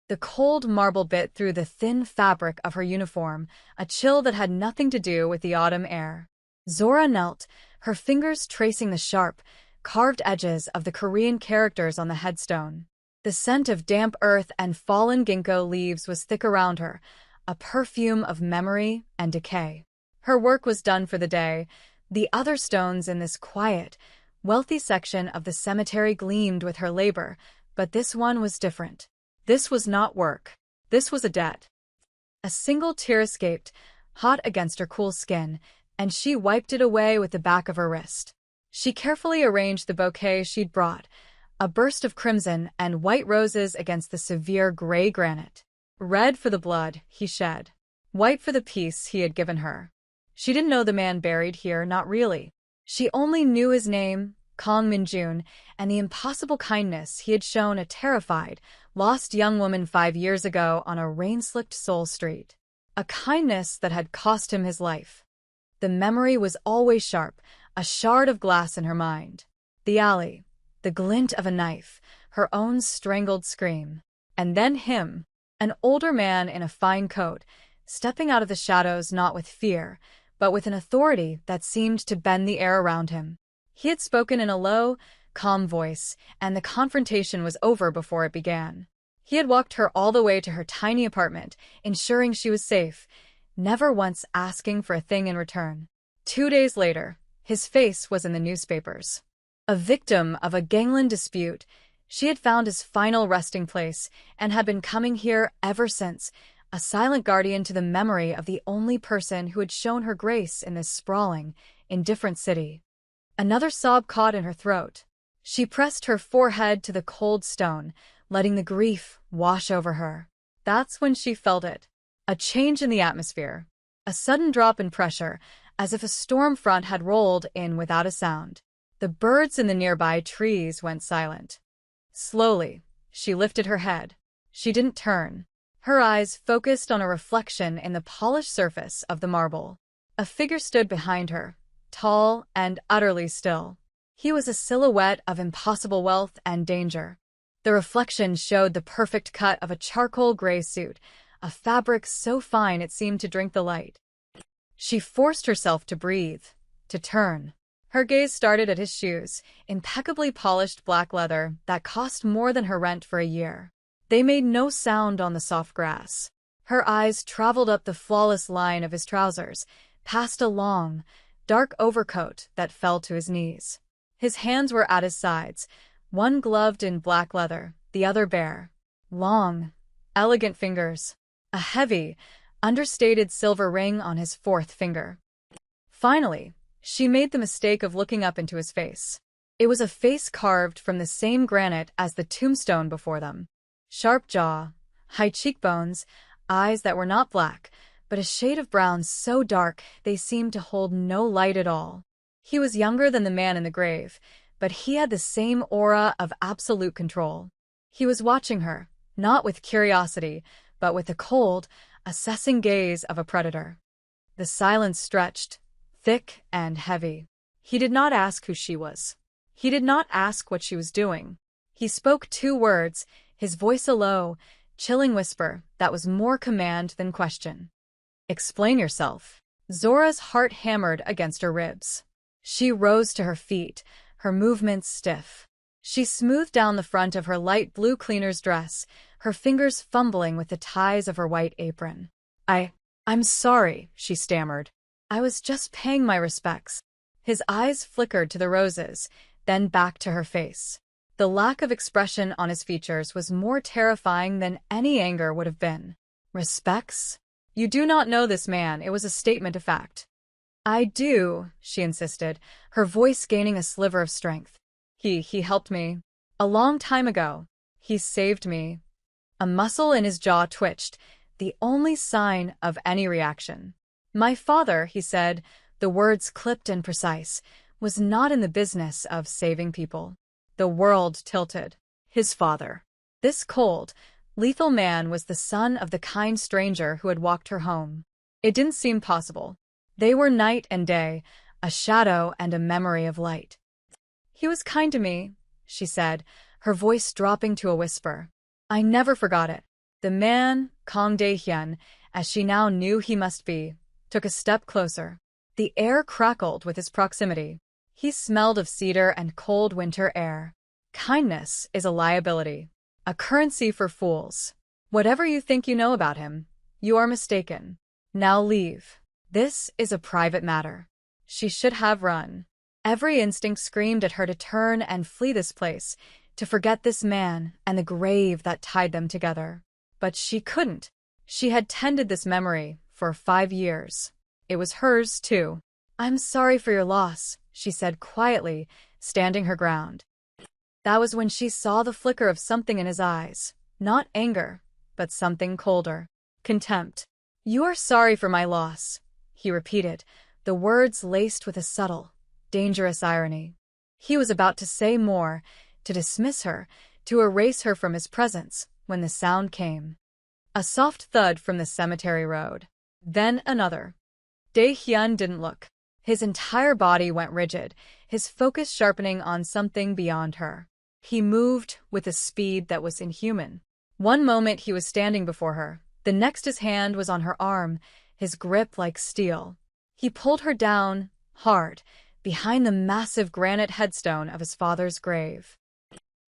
The cold marble bit through the thin fabric of her uniform, a chill that had nothing to do with the autumn air. Zora knelt, her fingers tracing the sharp, carved edges of the Korean characters on the headstone. The scent of damp earth and fallen ginkgo leaves was thick around her, a perfume of memory and decay. Her work was done for the day. The other stones in this quiet, wealthy section of the cemetery gleamed with her labor, but this one was different. This was not work. This was a debt. A single tear escaped, hot against her cool skin, and she wiped it away with the back of her wrist. She carefully arranged the bouquet she'd brought, a burst of crimson and white roses against the severe gray granite. Red for the blood he shed, white for the peace he had given her. She didn't know the man buried here, not really. She only knew his name, Kang Min-jun, and the impossible kindness he had shown a terrified, lost young woman 5 years ago on a rain-slicked Seoul street. A kindness that had cost him his life. The memory was always sharp, a shard of glass in her mind. The alley, the glint of a knife, her own strangled scream. And then him, an older man in a fine coat, stepping out of the shadows not with fear, but with an authority that seemed to bend the air around him. He had spoken in a low, calm voice, and the confrontation was over before it began. He had walked her all the way to her tiny apartment, ensuring she was safe, never once asking for a thing in return. 2 days later, his face was in the newspapers. A victim of a gangland dispute, she had found his final resting place and had been coming here ever since, a silent guardian to the memory of the only person who had shown her grace in this sprawling, indifferent city. Another sob caught in her throat. She pressed her forehead to the cold stone, letting the grief wash over her. That's when she felt it. A change in the atmosphere. A sudden drop in pressure, as if a storm front had rolled in without a sound. The birds in the nearby trees went silent. Slowly, she lifted her head. She didn't turn. Her eyes focused on a reflection in the polished surface of the marble. A figure stood behind her, tall and utterly still. He was a silhouette of impossible wealth and danger. The reflection showed the perfect cut of a charcoal gray suit, a fabric so fine it seemed to drink the light. She forced herself to breathe, to turn. Her gaze started at his shoes, impeccably polished black leather that cost more than her rent for a year. They made no sound on the soft grass. Her eyes traveled up the flawless line of his trousers, past a long, dark overcoat that fell to his knees. His hands were at his sides, one gloved in black leather, the other bare. Long, elegant fingers. A heavy, understated silver ring on his 4th finger. Finally, she made the mistake of looking up into his face. It was a face carved from the same granite as the tombstone before them. Sharp jaw, high cheekbones, eyes that were not black, but a shade of brown so dark they seemed to hold no light at all. He was younger than the man in the grave, but he had the same aura of absolute control. He was watching her, not with curiosity, but with the cold, assessing gaze of a predator. The silence stretched, thick and heavy. He did not ask who she was. He did not ask what she was doing. He spoke 2 words, his voice a low, chilling whisper that was more command than question. "Explain yourself." Zora's heart hammered against her ribs. She rose to her feet, her movements stiff. She smoothed down the front of her light blue cleaner's dress, her fingers fumbling with the ties of her white apron. I'm sorry," she stammered. "I was just paying my respects." His eyes flickered to the roses, then back to her face. The lack of expression on his features was more terrifying than any anger would have been. "Respects? You do not know this man," it was a statement of fact. "I do," she insisted, her voice gaining a sliver of strength. He helped me. A long time ago. He saved me." A muscle in his jaw twitched, the only sign of any reaction. "My father," he said, the words clipped and precise, "was not in the business of saving people." The world tilted. His father. This cold, lethal man was the son of the kind stranger who had walked her home. It didn't seem possible. They were night and day, a shadow and a memory of light. "He was kind to me," she said, her voice dropping to a whisper. "I never forgot it." The man, Kang Dae-hyun, as she now knew he must be, took a step closer. The air crackled with his proximity. He smelled of cedar and cold winter air. Kindness is a liability, a currency for fools. Whatever you think you know about him, you are mistaken. Now leave. This is a private matter. She should have run. Every instinct screamed at her to turn and flee this place, to forget this man and the grave that tied them together. But she couldn't. She had tended this memory for 5 years. It was hers, too. "I'm sorry for your loss," she said quietly, standing her ground. That was when she saw the flicker of something in his eyes. Not anger, but something colder. Contempt. "You are sorry for my loss," he repeated, the words laced with a subtle, dangerous irony. He was about to say more, to dismiss her, to erase her from his presence, when the sound came. A soft thud from the cemetery road. Then another. Dae-hyun didn't look. His entire body went rigid, his focus sharpening on something beyond her. He moved with a speed that was inhuman. One moment he was standing before her, the next his hand was on her arm, his grip like steel. He pulled her down, hard, behind the massive granite headstone of his father's grave.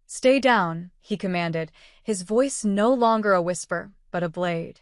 "Stay down," he commanded, his voice no longer a whisper, but a blade.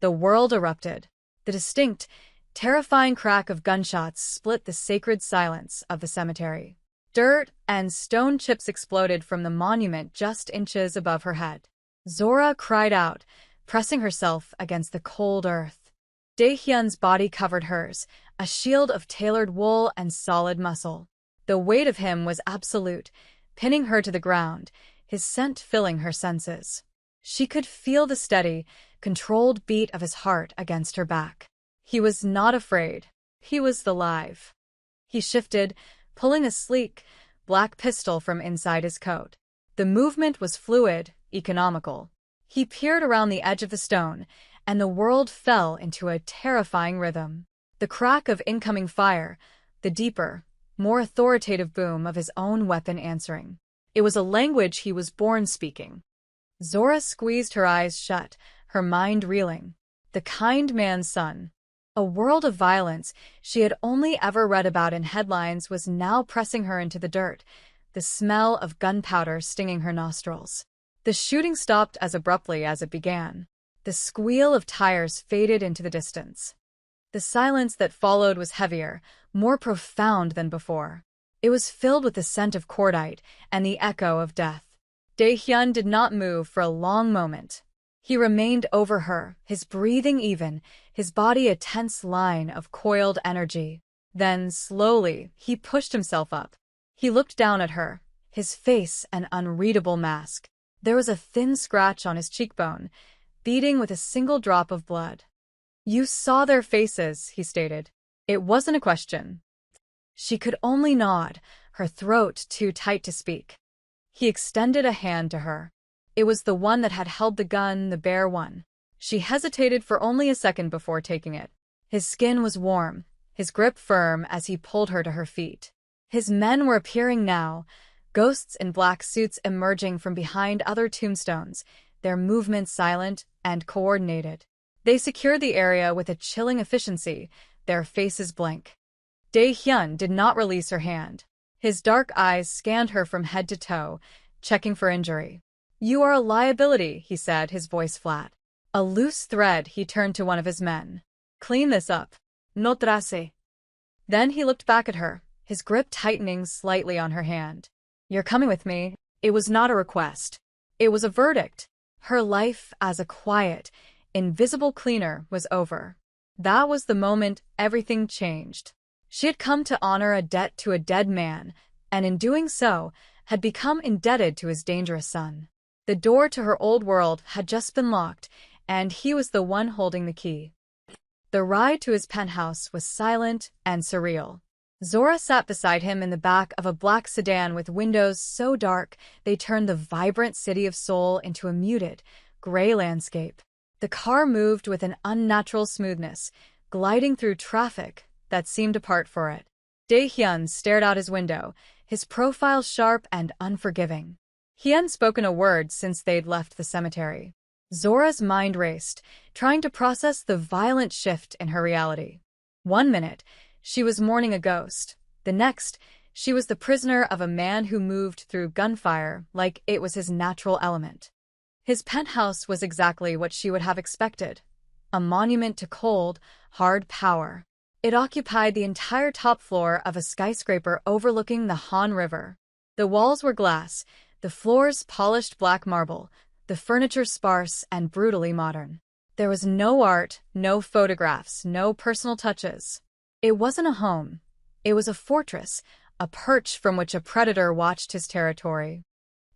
The world erupted. The distinct, terrifying crack of gunshots split the sacred silence of the cemetery. Dirt and stone chips exploded from the monument just inches above her head. Zora cried out, pressing herself against the cold earth. Dae-hyun's body covered hers, a shield of tailored wool and solid muscle. The weight of him was absolute, pinning her to the ground, his scent filling her senses. She could feel the steady, controlled beat of his heart against her back. He was not afraid. He was alive. He shifted, pulling a sleek, black pistol from inside his coat. The movement was fluid, economical. He peered around the edge of the stone, and the world fell into a terrifying rhythm. The crack of incoming fire, the deeper, more authoritative boom of his own weapon answering. It was a language he was born speaking. Zora squeezed her eyes shut, her mind reeling. The kind man's son. A world of violence she had only ever read about in headlines was now pressing her into the dirt, the smell of gunpowder stinging her nostrils. The shooting stopped as abruptly as it began. The squeal of tires faded into the distance. The silence that followed was heavier, more profound than before. It was filled with the scent of cordite and the echo of death. Dae-hyun did not move for a long moment. He remained over her, his breathing even, his body a tense line of coiled energy. Then, slowly, he pushed himself up. He looked down at her, his face an unreadable mask. There was a thin scratch on his cheekbone, beating with a single drop of blood. "You saw their faces," he stated. It wasn't a question. She could only nod, her throat too tight to speak. He extended a hand to her. It was the one that had held the gun, the bare one. She hesitated for only a second before taking it. His skin was warm, his grip firm as he pulled her to her feet. His men were appearing now, ghosts in black suits emerging from behind other tombstones, their movements silent and coordinated. They secured the area with a chilling efficiency, their faces blank. Dae-hyun did not release her hand. His dark eyes scanned her from head to toe, checking for injury. "You are a liability," he said, his voice flat. A loose thread, he turned to one of his men. "Clean this up. No trace." Then he looked back at her, his grip tightening slightly on her hand. "You're coming with me." It was not a request. It was a verdict. Her life as a quiet, invisible cleaner was over. That was the moment everything changed. She had come to honor a debt to a dead man, and in doing so, had become indebted to his dangerous son. The door to her old world had just been locked, and he was the one holding the key. The ride to his penthouse was silent and surreal. Zora sat beside him in the back of a black sedan with windows so dark they turned the vibrant city of Seoul into a muted, gray landscape. The car moved with an unnatural smoothness, gliding through traffic that seemed apart for it. Dae-hyun stared out his window, his profile sharp and unforgiving. He hadn't spoken a word since they'd left the cemetery. Zora's mind raced, trying to process the violent shift in her reality. One minute, she was mourning a ghost. The next, she was the prisoner of a man who moved through gunfire like it was his natural element. His penthouse was exactly what she would have expected, a monument to cold, hard power. It occupied the entire top floor of a skyscraper overlooking the Han River. The walls were glass, the floors polished black marble, the furniture sparse and brutally modern. There was no art, no photographs, no personal touches. It wasn't a home. It was a fortress, a perch from which a predator watched his territory.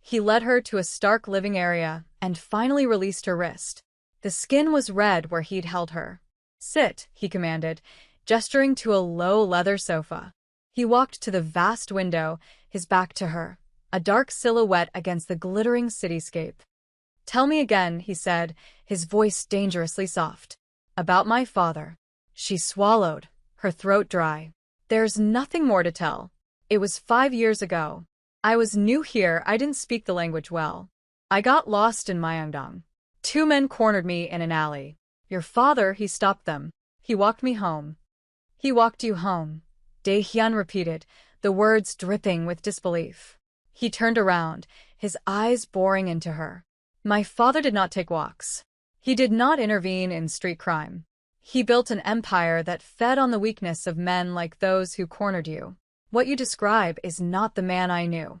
He led her to a stark living area and finally released her wrist. The skin was red where he'd held her. "Sit," he commanded, gesturing to a low leather sofa. He walked to the vast window, his back to her, a dark silhouette against the glittering cityscape. "Tell me again," he said, his voice dangerously soft. "About my father." She swallowed, her throat dry. "There's nothing more to tell. It was 5 years ago. I was new here, I didn't speak the language well. I got lost in Myeongdong. 2 men cornered me in an alley. Your father, he stopped them. He walked me home." "He walked you home," Dae-hyun repeated, the words dripping with disbelief. He turned around, his eyes boring into her. "My father did not take walks. He did not intervene in street crime. He built an empire that fed on the weakness of men like those who cornered you. What you describe is not the man I knew."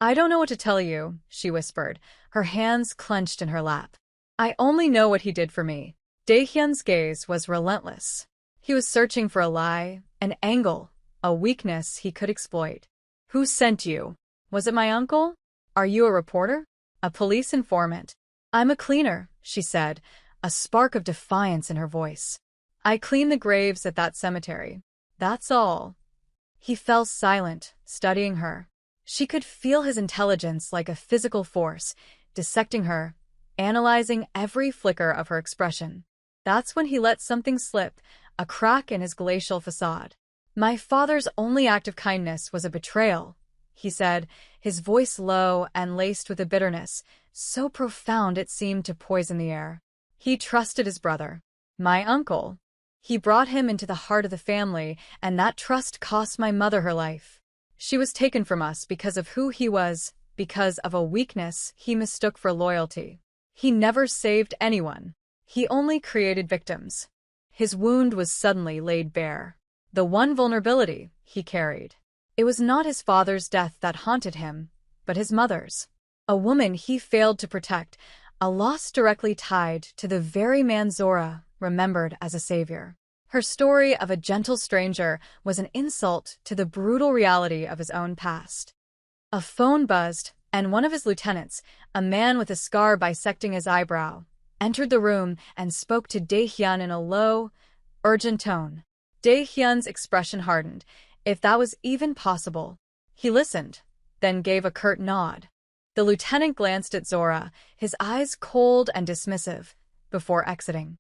"I don't know what to tell you," she whispered, her hands clenched in her lap. "I only know what he did for me." Dae-hyun's gaze was relentless. He was searching for a lie, an angle, a weakness he could exploit. "Who sent you? Was it my uncle? Are you a reporter? A police informant?" "I'm a cleaner," she said, a spark of defiance in her voice. "I clean the graves at that cemetery. That's all." He fell silent, studying her. She could feel his intelligence like a physical force, dissecting her, analyzing every flicker of her expression. That's when he let something slip, a crack in his glacial facade. "My father's only act of kindness was a betrayal," he said, his voice low and laced with a bitterness, so profound it seemed to poison the air. "He trusted his brother. My uncle. He brought him into the heart of the family, and that trust cost my mother her life. She was taken from us because of who he was, because of a weakness he mistook for loyalty. He never saved anyone. He only created victims." His wound was suddenly laid bare. The one vulnerability he carried. It was not his father's death that haunted him, but his mother's. A woman he failed to protect, a loss directly tied to the very man Zora remembered as a savior. Her story of a gentle stranger was an insult to the brutal reality of his own past. A phone buzzed, and one of his lieutenants, a man with a scar bisecting his eyebrow, entered the room and spoke to Dae-hyun in a low, urgent tone. Dae-hyun's expression hardened, if that was even possible. He listened, then gave a curt nod. The lieutenant glanced at Zora, his eyes cold and dismissive, before exiting.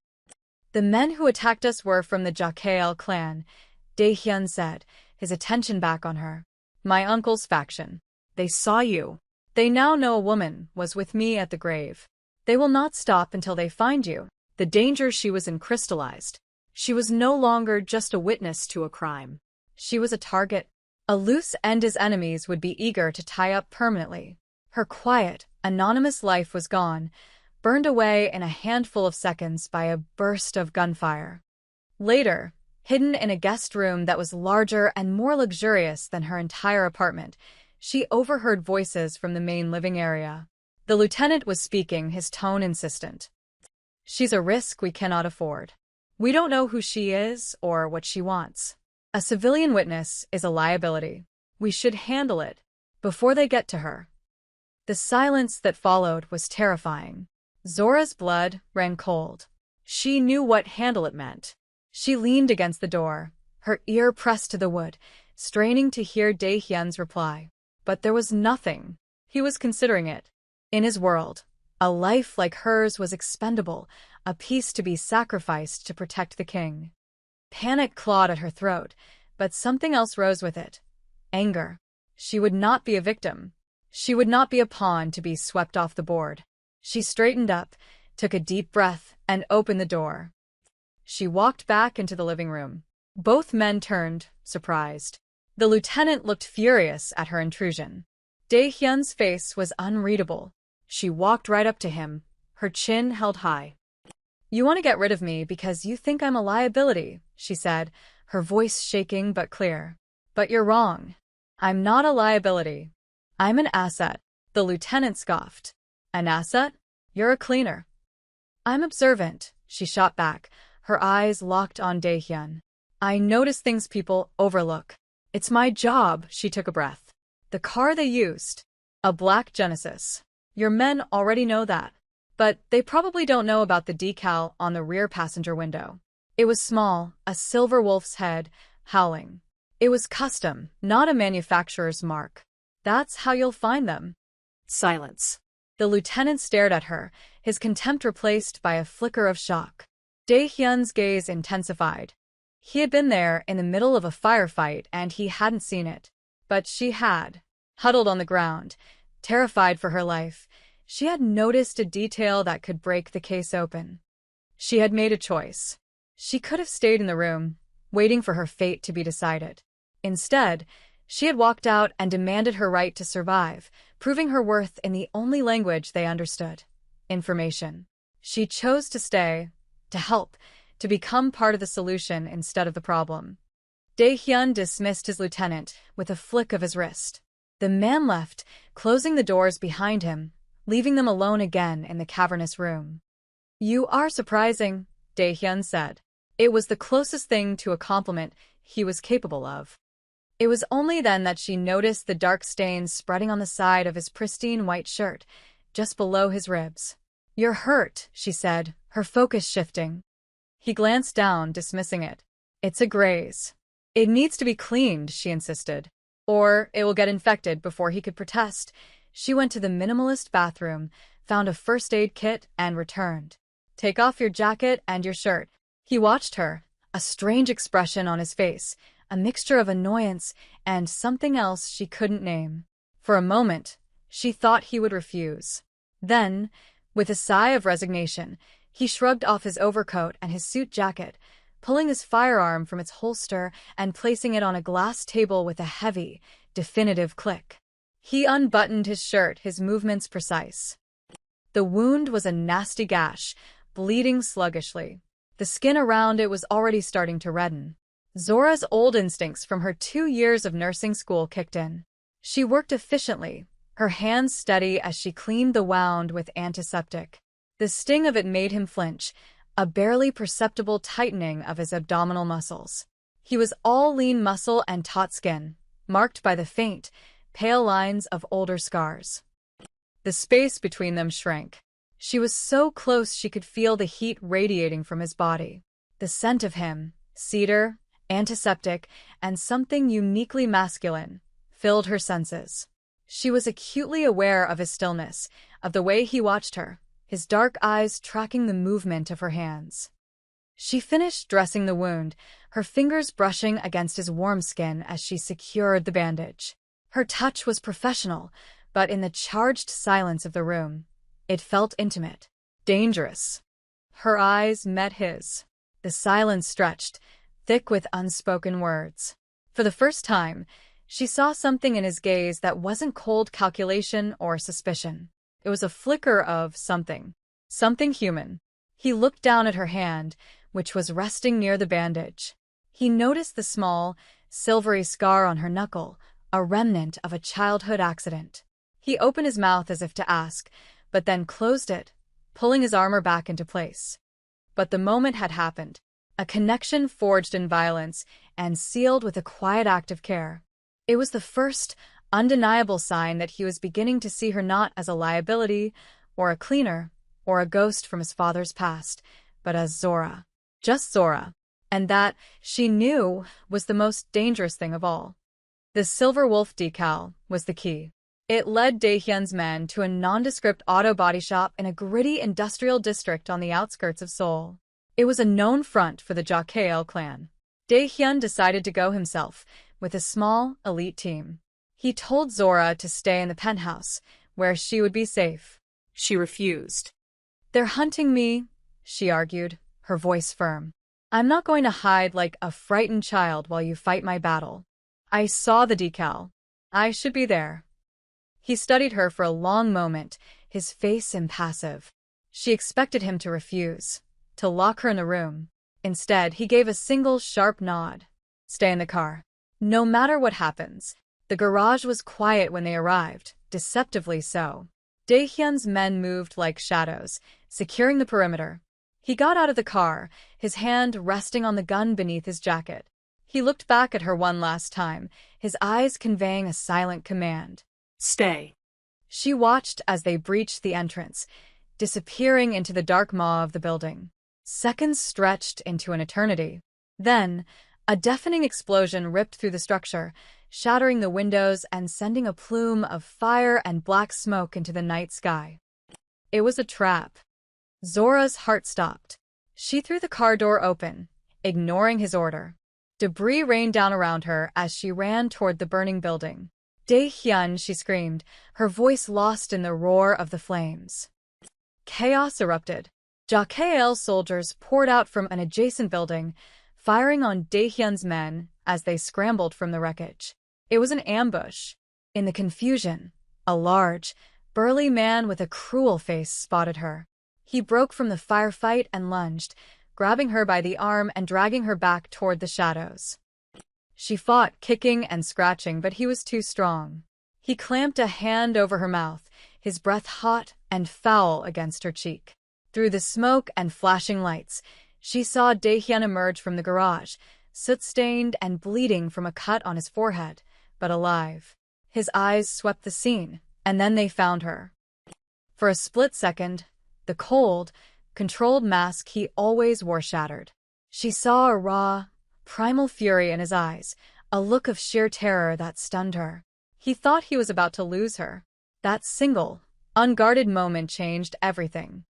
"The men who attacked us were from the Jakael clan," Dae-hyun said, his attention back on her. "My uncle's faction. They saw you. They now know a woman was with me at the grave. They will not stop until they find you." The danger she was in crystallized. She was no longer just a witness to a crime. She was a target, a loose end his enemies would be eager to tie up permanently. Her quiet, anonymous life was gone, burned away in a handful of seconds by a burst of gunfire. Later, hidden in a guest room that was larger and more luxurious than her entire apartment, she overheard voices from the main living area. The lieutenant was speaking, his tone insistent. "She's a risk we cannot afford. We don't know who she is or what she wants. A civilian witness is a liability. We should handle it before they get to her." The silence that followed was terrifying. Zora's blood ran cold. She knew what handle it meant. She leaned against the door, her ear pressed to the wood, straining to hear Dae-hyun's reply. But there was nothing. He was considering it. In his world, a life like hers was expendable, a piece to be sacrificed to protect the king. Panic clawed at her throat, but something else rose with it. Anger. She would not be a victim. She would not be a pawn to be swept off the board. She straightened up, took a deep breath, and opened the door. She walked back into the living room. Both men turned, surprised. The lieutenant looked furious at her intrusion. Dae-hyun's face was unreadable. She walked right up to him, her chin held high. "You want to get rid of me because you think I'm a liability," she said, her voice shaking but clear. "But you're wrong. I'm not a liability. I'm an asset." The lieutenant scoffed. "An asset? You're a cleaner." "I'm observant," she shot back, her eyes locked on Dae-hyun. "I notice things people overlook. It's my job." She took a breath. "The car they used, a black Genesis. Your men already know that. But they probably don't know about the decal on the rear passenger window. It was small, a silver wolf's head, howling. It was custom, not a manufacturer's mark. That's how you'll find them." Silence. The lieutenant stared at her, his contempt replaced by a flicker of shock. Dae-hyun's gaze intensified. He had been there in the middle of a firefight and he hadn't seen it. But she had. Huddled on the ground, terrified for her life, she had noticed a detail that could break the case open. She had made a choice. She could have stayed in the room, waiting for her fate to be decided. Instead, she had walked out and demanded her right to survive, proving her worth in the only language they understood: information. She chose to stay, to help, to become part of the solution instead of the problem. Dae-hyun dismissed his lieutenant with a flick of his wrist. The man left, closing the doors behind him, leaving them alone again in the cavernous room. "You are surprising," Dae-hyun said. It was the closest thing to a compliment he was capable of. It was only then that she noticed the dark stains spreading on the side of his pristine white shirt, just below his ribs. "You're hurt," she said, her focus shifting. He glanced down, dismissing it. "It's a graze. It needs to be cleaned," she insisted. "Or it will get infected." Before he could protest, she went to the minimalist bathroom, found a first aid kit, and returned. "Take off your jacket and your shirt." He watched her, a strange expression on his face, a mixture of annoyance and something else she couldn't name. For a moment, she thought he would refuse. Then, with a sigh of resignation, he shrugged off his overcoat and his suit jacket, pulling his firearm from its holster and placing it on a glass table with a heavy, definitive click. He unbuttoned his shirt, his movements precise. The wound was a nasty gash, bleeding sluggishly. The skin around it was already starting to redden. Zora's old instincts from her 2 years of nursing school kicked in. She worked efficiently, her hands steady as she cleaned the wound with antiseptic. The sting of it made him flinch, a barely perceptible tightening of his abdominal muscles. He was all lean muscle and taut skin, marked by the faint, pale lines of older scars. The space between them shrank. She was so close she could feel the heat radiating from his body. The scent of him, cedar, antiseptic, and something uniquely masculine, filled her senses. She was acutely aware of his stillness, of the way he watched her, his dark eyes tracking the movement of her hands. She finished dressing the wound, her fingers brushing against his warm skin as she secured the bandage. Her touch was professional, but in the charged silence of the room, it felt intimate, dangerous. Her eyes met his. The silence stretched, thick with unspoken words. For the first time, she saw something in his gaze that wasn't cold calculation or suspicion. It was a flicker of something human. He looked down at her hand, which was resting near the bandage. He noticed the small, silvery scar on her knuckle, a remnant of a childhood accident. He opened his mouth as if to ask, but then closed it, pulling his armor back into place. But the moment had happened. A connection forged in violence and sealed with a quiet act of care. It was the first, undeniable sign that he was beginning to see her not as a liability, or a cleaner, or a ghost from his father's past, but as Zora. Just Zora. And that, she knew, was the most dangerous thing of all. The Silver Wolf decal was the key. It led Dae-hyun's men to a nondescript auto body shop in a gritty industrial district on the outskirts of Seoul. It was a known front for the Jokail clan. Dae-hyun decided to go himself, with a small, elite team. He told Zora to stay in the penthouse, where she would be safe. She refused. They're hunting me, she argued, her voice firm. I'm not going to hide like a frightened child while you fight my battle. I saw the decal. I should be there. He studied her for a long moment, his face impassive. She expected him to refuse, to lock her in the room. Instead, he gave a single sharp nod. Stay in the car. No matter what happens. The garage was quiet when they arrived, deceptively so. Daehyun's men moved like shadows, securing the perimeter. He got out of the car, his hand resting on the gun beneath his jacket. He looked back at her one last time, his eyes conveying a silent command. Stay. She watched as they breached the entrance, disappearing into the dark maw of the building. Seconds stretched into an eternity. Then, a deafening explosion ripped through the structure, shattering the windows and sending a plume of fire and black smoke into the night sky. It was a trap. Zora's heart stopped. She threw the car door open, ignoring his order. Debris rained down around her as she ran toward the burning building. Daehyun, she screamed, her voice lost in the roar of the flames. Chaos erupted. Jakael soldiers poured out from an adjacent building, firing on Daehyun's men as they scrambled from the wreckage. It was an ambush. In the confusion, a large, burly man with a cruel face spotted her. He broke from the firefight and lunged, grabbing her by the arm and dragging her back toward the shadows. She fought, kicking and scratching, but he was too strong. He clamped a hand over her mouth, his breath hot and foul against her cheek. Through the smoke and flashing lights, she saw Daehyun emerge from the garage, soot-stained and bleeding from a cut on his forehead, but alive. His eyes swept the scene, and then they found her. For a split second, the cold, controlled mask he always wore shattered. She saw a raw, primal fury in his eyes, a look of sheer terror that stunned her. He thought he was about to lose her. That single, unguarded moment changed everything.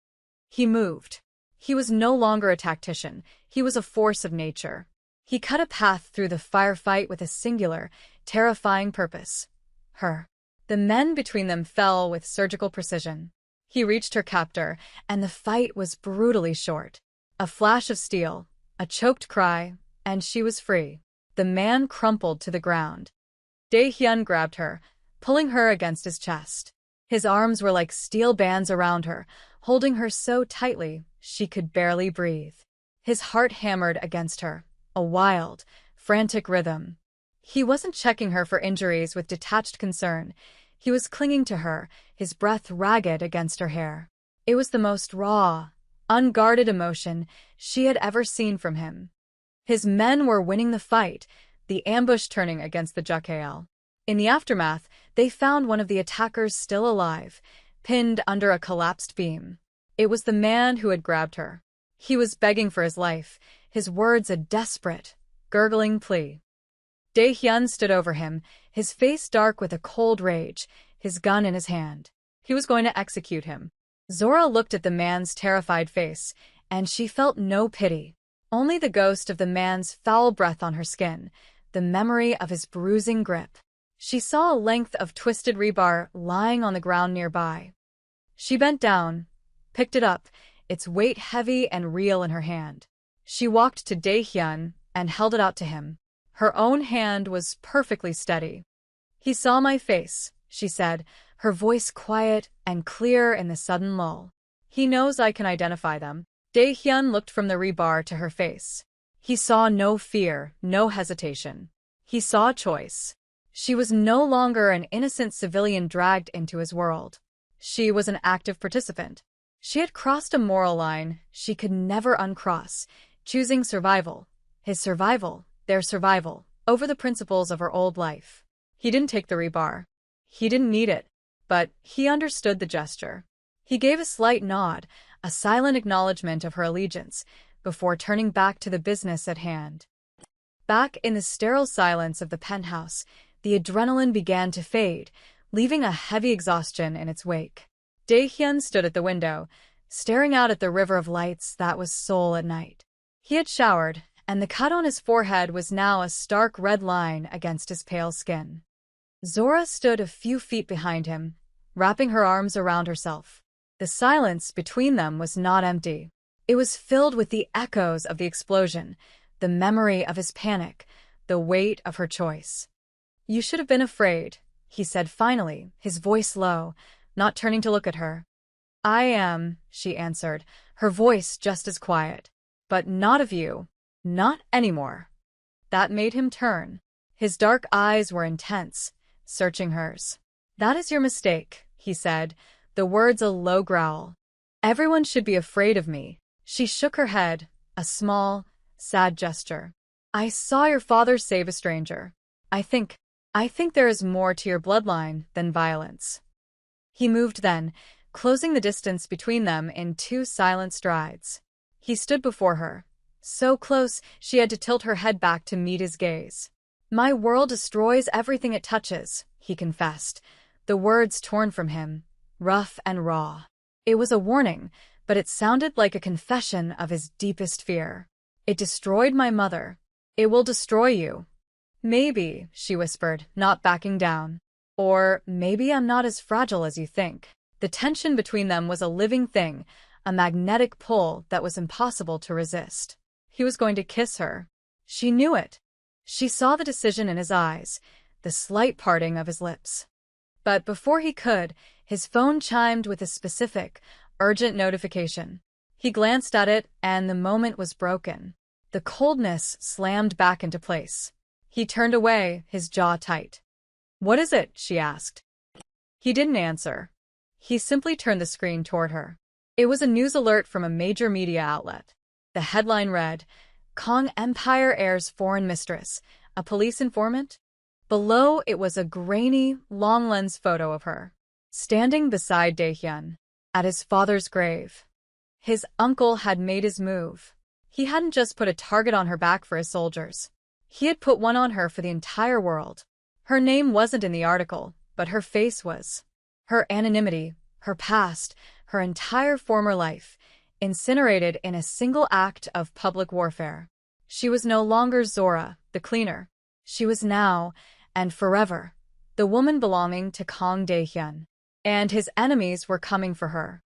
He moved. He was no longer a tactician, he was a force of nature. He cut a path through the firefight with a singular, terrifying purpose. Her. The men between them fell with surgical precision. He reached her captor, and the fight was brutally short. A flash of steel, a choked cry, and she was free. The man crumpled to the ground. Daehyun grabbed her, pulling her against his chest. His arms were like steel bands around her, holding her so tightly she could barely breathe. His heart hammered against her, a wild, frantic rhythm. He wasn't checking her for injuries with detached concern. He was clinging to her, his breath ragged against her hair. It was the most raw, unguarded emotion she had ever seen from him. His men were winning the fight, the ambush turning against the Jakael. In the aftermath, they found one of the attackers still alive, pinned under a collapsed beam. It was the man who had grabbed her. He was begging for his life, his words a desperate, gurgling plea. Daehyun stood over him, his face dark with a cold rage, his gun in his hand. He was going to execute him. Zora looked at the man's terrified face, and she felt no pity. Only the ghost of the man's foul breath on her skin, the memory of his bruising grip. She saw a length of twisted rebar lying on the ground nearby. She bent down, picked it up, its weight heavy and real in her hand. She walked to Daehyun and held it out to him. Her own hand was perfectly steady. He saw my face, she said, her voice quiet and clear in the sudden lull. He knows I can identify them. Daehyun looked from the rebar to her face. He saw no fear, no hesitation. He saw choice. She was no longer an innocent civilian dragged into his world. She was an active participant. She had crossed a moral line she could never uncross, choosing survival, his survival, their survival, over the principles of her old life. He didn't take the rebar. He didn't need it, but he understood the gesture. He gave a slight nod, a silent acknowledgement of her allegiance, before turning back to the business at hand. Back in the sterile silence of the penthouse, the adrenaline began to fade, leaving a heavy exhaustion in its wake. Daehyun stood at the window, staring out at the river of lights that was Seoul at night. He had showered, and the cut on his forehead was now a stark red line against his pale skin. Zora stood a few feet behind him, wrapping her arms around herself. The silence between them was not empty. It was filled with the echoes of the explosion, the memory of his panic, the weight of her choice. "You should have been afraid," he said finally, his voice low, not turning to look at her. "I am," she answered, her voice just as quiet. "But not of you. Not anymore." That made him turn. His dark eyes were intense, searching hers. "That is your mistake," he said, the words a low growl. "Everyone should be afraid of me." She shook her head, a small, sad gesture. "I saw your father save a stranger. I think there is more to your bloodline than violence." He moved then, closing the distance between them in 2 silent strides. He stood before her, so close she had to tilt her head back to meet his gaze. "My world destroys everything it touches," he confessed, the words torn from him, rough and raw. It was a warning, but it sounded like a confession of his deepest fear. "It destroyed my mother. It will destroy you." "Maybe," she whispered, not backing down. "Or maybe I'm not as fragile as you think." The tension between them was a living thing, a magnetic pull that was impossible to resist. He was going to kiss her. She knew it. She saw the decision in his eyes, the slight parting of his lips. But before he could, his phone chimed with a specific, urgent notification. He glanced at it, and the moment was broken. The coldness slammed back into place. He turned away, his jaw tight. "What is it?" she asked. He didn't answer. He simply turned the screen toward her. It was a news alert from a major media outlet. The headline read, "Kong Empire heirs foreign mistress, a police informant?" Below it was a grainy, long-lens photo of her, standing beside Daehyun, at his father's grave. His uncle had made his move. He hadn't just put a target on her back for his soldiers. He had put one on her for the entire world. Her name wasn't in the article, but her face was. Her anonymity, her past, her entire former life, incinerated in a single act of public warfare. She was no longer Zora, the cleaner. She was now, and forever, the woman belonging to Kang Daehyun. And his enemies were coming for her.